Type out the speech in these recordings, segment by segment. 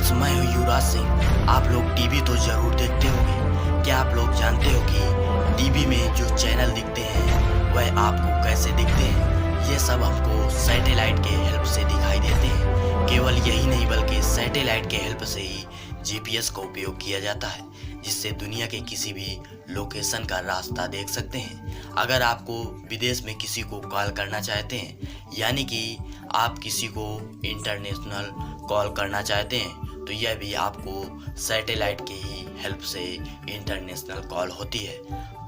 Friends, मैं हूँ युवराज सिंह। आप लोग टीवी तो जरूर देखते होंगे। क्या आप लोग जानते हो कि टीवी में जो चैनल दिखते हैं वह आपको कैसे दिखते हैं? ये सब हमको सैटेलाइट के हेल्प से दिखाई देते हैं। केवल यही नहीं बल्कि सैटेलाइट के हेल्प से ही जीपीएस का उपयोग किया जाता है, जिससे दुनिया के किसी भी लोकेशन का रास्ता देख सकते हैं। अगर आपको विदेश में किसी को कॉल करना चाहते हैं, यानी कि आप किसी को इंटरनेशनल कॉल करना चाहते हैं, तो यह भी आपको सैटेलाइट की ही हेल्प से इंटरनेशनल कॉल होती है।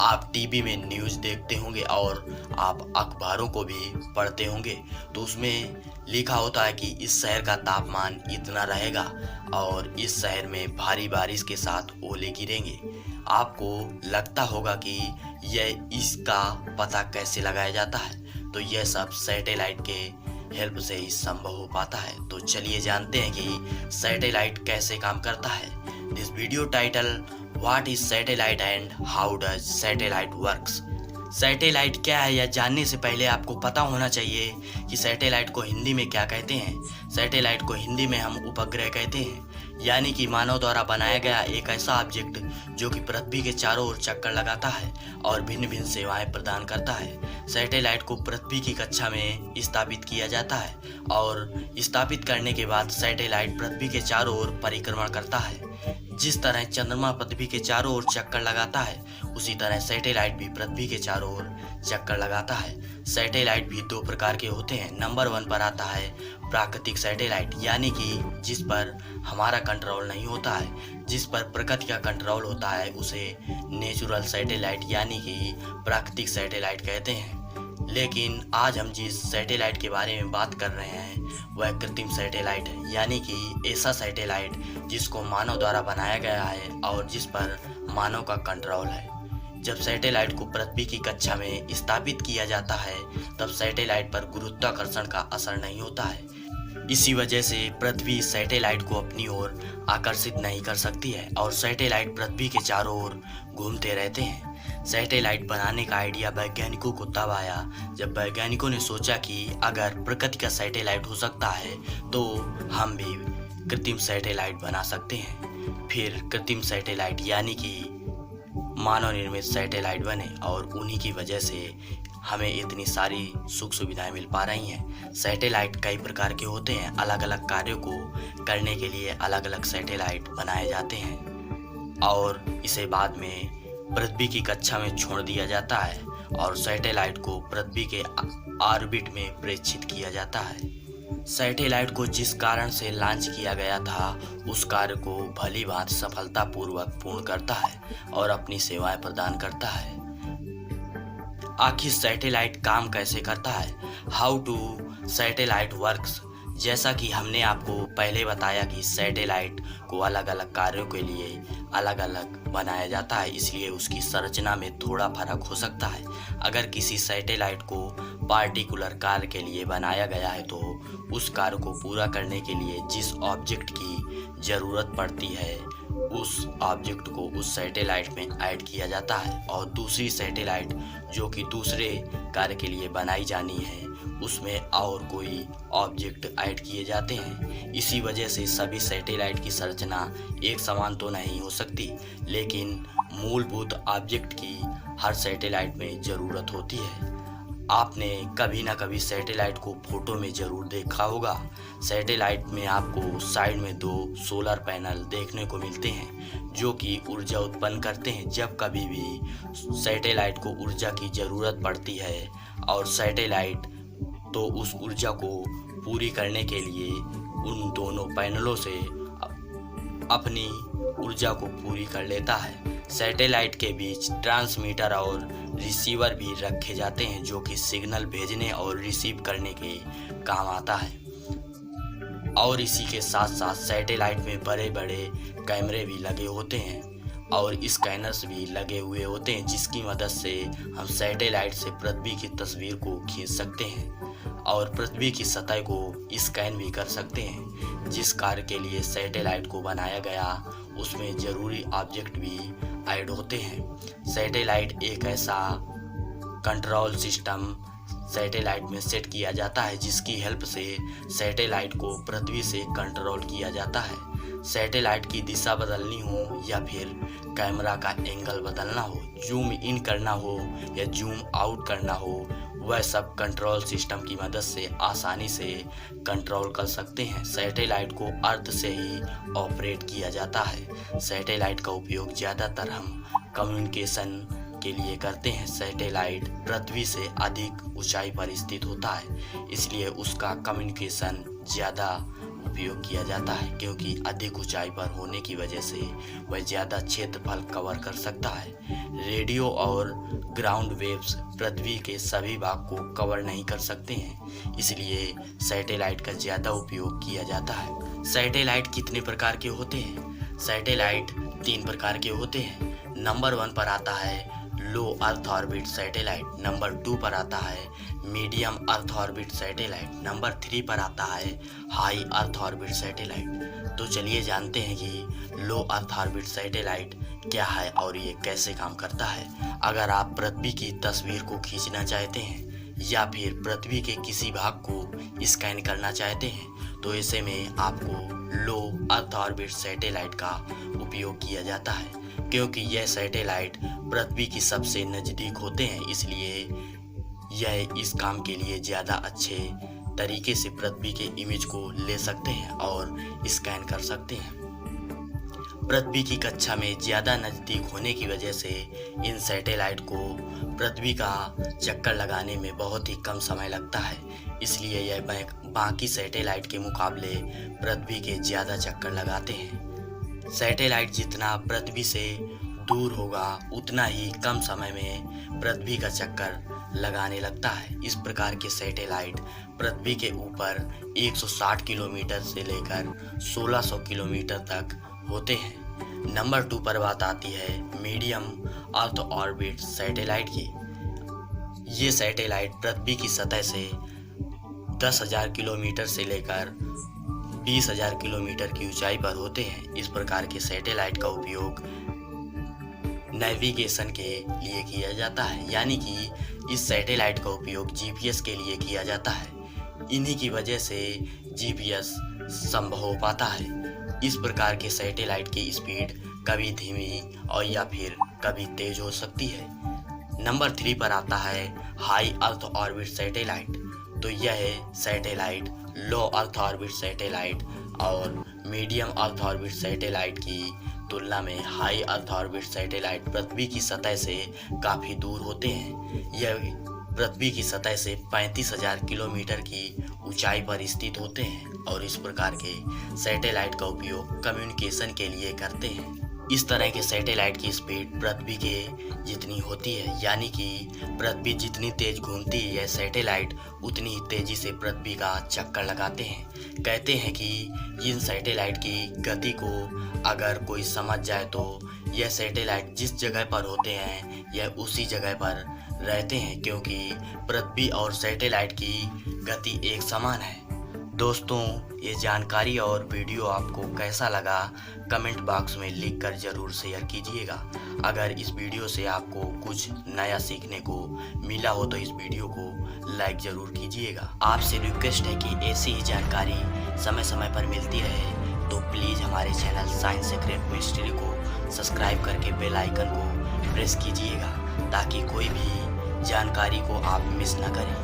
आप टीवी में न्यूज़ देखते होंगे और आप अखबारों को भी पढ़ते होंगे, तो उसमें लिखा होता है कि इस शहर का तापमान इतना रहेगा और इस शहर में भारी बारिश के साथ ओले गिरेंगे। आपको लगता होगा कि यह इसका पता कैसे लगाया जाता है, तो यह सब सैटेलाइट के हेल्प से ही संभव हो पाता है। तो चलिए जानते हैं कि सैटेलाइट कैसे काम करता है। This video title, what is satellite and how does satellite works. Satellite क्या है यह जानने से पहले आपको पता होना चाहिए कि सैटेलाइट को हिंदी में क्या कहते हैं। सैटेलाइट को हिंदी में हम उपग्रह कहते हैं, यानी कि मानव द्वारा बनाया गया एक ऐसा ऑब्जेक्ट जो कि पृथ्वी के चारों ओर चक्कर लगाता है और भिन्न भिन्न सेवाएं प्रदान करता है। सैटेलाइट को पृथ्वी की कक्षा में स्थापित किया जाता है और स्थापित करने के बाद सैटेलाइट पृथ्वी के चारों ओर परिक्रमण करता है। जिस तरह चंद्रमा पृथ्वी के चारों ओर चक्कर लगाता है, उसी तरह सैटेलाइट भी पृथ्वी के चारों ओर चक्कर लगाता है। सैटेलाइट भी दो प्रकार के होते हैं। नंबर 1 पर आता है प्राकृतिक सैटेलाइट, यानी कि जिस पर हमारा कंट्रोल नहीं होता है, जिस पर प्रकृति का कंट्रोल होता है, उसे नेचुरल सैटेलाइट यानी कि प्राकृतिक सैटेलाइट कहते हैं। लेकिन आज हम जिस सैटेलाइट के बारे में बात कर रहे हैं वह कृत्रिम सैटेलाइट है, यानी कि ऐसा सैटेलाइट जिसको मानव द्वारा बनाया गया है और जिस पर मानव का कंट्रोल है। जब सैटेलाइट को पृथ्वी की कक्षा में स्थापित किया जाता है, तब सैटेलाइट पर गुरुत्वाकर्षण का असर नहीं होता है। इसी वजह से पृथ्वी सैटेलाइट को अपनी ओर आकर्षित नहीं कर सकती है और सैटेलाइट पृथ्वी के चारों ओर घूमते रहते हैं। सैटेलाइट बनाने का आइडिया वैज्ञानिकों को तब आया जब वैज्ञानिकों ने सोचा कि अगर प्रकृति का सैटेलाइट हो सकता है तो हम भी कृत्रिम सैटेलाइट बना सकते हैं। फिर कृत्रिम सैटेलाइट यानी कि मानव निर्मित सैटेलाइट बने और उन्हीं की वजह से हमें इतनी सारी सुख सुविधाएं मिल पा रही हैं। सैटेलाइट कई प्रकार के होते हैं। अलग अलग कार्यों को करने के लिए अलग अलग सैटेलाइट बनाए जाते हैं और इसे बाद में पृथ्वी की कक्षा में छोड़ दिया जाता है और सैटेलाइट को पृथ्वी के ऑर्बिट में प्रेषित किया जाता है। सैटेलाइट को जिस कारण से लॉन्च किया गया था उस कार्य को भली भांति सफलतापूर्वक पूर्ण करता है और अपनी सेवाएं प्रदान करता है। आखिर सैटेलाइट काम कैसे करता है? How to satellite works. जैसा कि हमने आपको पहले बताया कि सैटेलाइट को अलग अलग कार्यों के लिए अलग अलग बनाया जाता है, इसलिए उसकी संरचना में थोड़ा फर्क हो सकता है। अगर किसी सैटेलाइट को पार्टिकुलर कार्य के लिए बनाया गया है तो उस कार्य को पूरा करने के लिए जिस ऑब्जेक्ट की ज़रूरत पड़ती है उस ऑब्जेक्ट को उस सैटेलाइट में ऐड किया जाता है और दूसरी सैटेलाइट जो कि दूसरे कार्य के लिए बनाई जानी है उसमें और कोई ऑब्जेक्ट ऐड किए जाते हैं। इसी वजह से सभी सैटेलाइट की संरचना एक समान तो नहीं हो सकती, लेकिन मूलभूत ऑब्जेक्ट की हर सैटेलाइट में ज़रूरत होती है। आपने कभी ना कभी सैटेलाइट को फोटो में ज़रूर देखा होगा। सैटेलाइट में आपको साइड में 2 सोलर पैनल देखने को मिलते हैं जो कि ऊर्जा उत्पन्न करते हैं। जब कभी भी सैटेलाइट को ऊर्जा की ज़रूरत पड़ती है और सैटेलाइट तो उस ऊर्जा को पूरी करने के लिए उन दोनों पैनलों से अपनी ऊर्जा को पूरी कर लेता है। सैटेलाइट के बीच ट्रांसमीटर और रिसीवर भी रखे जाते हैं जो कि सिग्नल भेजने और रिसीव करने के काम आता है। और इसी के साथ साथ सैटेलाइट में बड़े बड़े कैमरे भी लगे होते हैं और स्कैनर्स भी लगे हुए होते हैं जिसकी मदद से हम सैटेलाइट से पृथ्वी की तस्वीर को खींच सकते हैं और पृथ्वी की सतह को स्कैन भी कर सकते हैं। जिस कार्य के लिए सैटेलाइट को बनाया गया उसमें ज़रूरी ऑब्जेक्ट भी ऐड होते हैं। सैटेलाइट एक ऐसा कंट्रोल सिस्टम सैटेलाइट में सेट किया जाता है, जिसकी हेल्प से सैटेलाइट को पृथ्वी से कंट्रोल किया जाता है। सैटेलाइट की दिशा बदलनी हो या फिर कैमरा का एंगल बदलना हो, जूम इन करना हो या जूम आउट करना हो, वह सब कंट्रोल सिस्टम की मदद से आसानी से कंट्रोल कर सकते हैं। सैटेलाइट को अर्थ से ही ऑपरेट किया जाता है। सैटेलाइट का उपयोग ज़्यादातर हम कम्युनिकेशन के लिए करते हैं। सैटेलाइट पृथ्वी से अधिक ऊंचाई पर स्थित होता है, इसलिए उसका कम्युनिकेशन ज़्यादा उपयोग किया जाता है, क्योंकि अधिक ऊंचाई पर होने की वजह से वह ज़्यादा क्षेत्रफल कवर कर सकता है। रेडियो और ग्राउंड वेव्स पृथ्वी के सभी भाग को कवर नहीं कर सकते हैं, इसलिए सैटेलाइट का ज़्यादा उपयोग किया जाता है। सैटेलाइट कितने प्रकार के होते हैं? सैटेलाइट 3 प्रकार के होते हैं। नंबर 1 पर आता है लो अर्थ ऑर्बिट सैटेलाइट, नंबर 2 पर आता है medium earth orbit satellite, number 3 पर आता है हाई अर्थ ऑर्बिट सैटेलाइट। तो चलिए जानते हैं कि लो अर्थ ऑर्बिट सैटेलाइट क्या है और ये कैसे काम करता है। अगर आप पृथ्वी की तस्वीर को खींचना चाहते हैं या फिर पृथ्वी के किसी भाग को स्कैन करना चाहते हैं, तो ऐसे में आपको लो अर्थ ऑर्बिट सैटेलाइट का उपयोग किया जाता है, क्योंकि यह सैटेलाइट पृथ्वी की सबसे नज़दीक होते हैं, इसलिए यह इस काम के लिए ज़्यादा अच्छे तरीके से पृथ्वी के इमेज को ले सकते हैं और स्कैन कर सकते हैं। पृथ्वी की कक्षा में ज़्यादा नज़दीक होने की वजह से इन सैटेलाइट को पृथ्वी का चक्कर लगाने में बहुत ही कम समय लगता है, इसलिए यह बाकी सैटेलाइट के मुकाबले पृथ्वी के ज़्यादा चक्कर लगाते हैं। सैटेलाइट जितना पृथ्वी से दूर होगा उतना ही कम समय में पृथ्वी का चक्कर लगाने लगता है। इस प्रकार के सैटेलाइट पृथ्वी के ऊपर 160 किलोमीटर से लेकर 1600 किलोमीटर तक होते हैं। नंबर 2 पर बात आती है मीडियम अर्थ ऑर्बिट सैटेलाइट की। ये सैटेलाइट पृथ्वी की सतह से 10,000 किलोमीटर से लेकर 20,000 किलोमीटर की ऊंचाई पर होते हैं। इस प्रकार के सैटेलाइट का उपयोग नेविगेशन के लिए किया जाता है, यानी कि इस सैटेलाइट का उपयोग जीपीएस के लिए किया जाता है। इन्हीं की वजह से जीपीएस संभव हो पाता है। इस प्रकार के सैटेलाइट की स्पीड कभी धीमी और या फिर कभी तेज हो सकती है। नंबर 3 पर आता है हाई अर्थ ऑर्बिट सैटेलाइट। तो यह सैटेलाइट लो अर्थ ऑर्बिट सैटेलाइट और मीडियम अर्थ ऑर्बिट सैटेलाइट की तुलना में हाई अर्थ ऑर्बिट सैटेलाइट पृथ्वी की सतह से काफ़ी दूर होते हैं। यह पृथ्वी की सतह से 35,000 किलोमीटर की ऊंचाई पर स्थित होते हैं और इस प्रकार के सैटेलाइट का उपयोग कम्युनिकेशन के लिए करते हैं। इस तरह के सैटेलाइट की स्पीड पृथ्वी के जितनी होती है, यानी कि पृथ्वी जितनी तेज घूमती है यह सैटेलाइट उतनी ही तेजी से पृथ्वी का चक्कर लगाते हैं। कहते हैं कि इन सैटेलाइट की गति को अगर कोई समझ जाए तो यह सैटेलाइट जिस जगह पर होते हैं यह उसी जगह पर रहते हैं, क्योंकि पृथ्वी और सैटेलाइट की गति एक समान है। दोस्तों, ये जानकारी और वीडियो आपको कैसा लगा कमेंट बॉक्स में लिखकर ज़रूर शेयर कीजिएगा। अगर इस वीडियो से आपको कुछ नया सीखने को मिला हो तो इस वीडियो को लाइक ज़रूर कीजिएगा। आपसे रिक्वेस्ट है कि ऐसी ही जानकारी समय समय पर मिलती रहे तो प्लीज़ हमारे चैनल साइंस सीक्रेट मिस्ट्री को सब्सक्राइब करके बेल आइकन को प्रेस कीजिएगा, ताकि कोई भी जानकारी को आप मिस ना करें।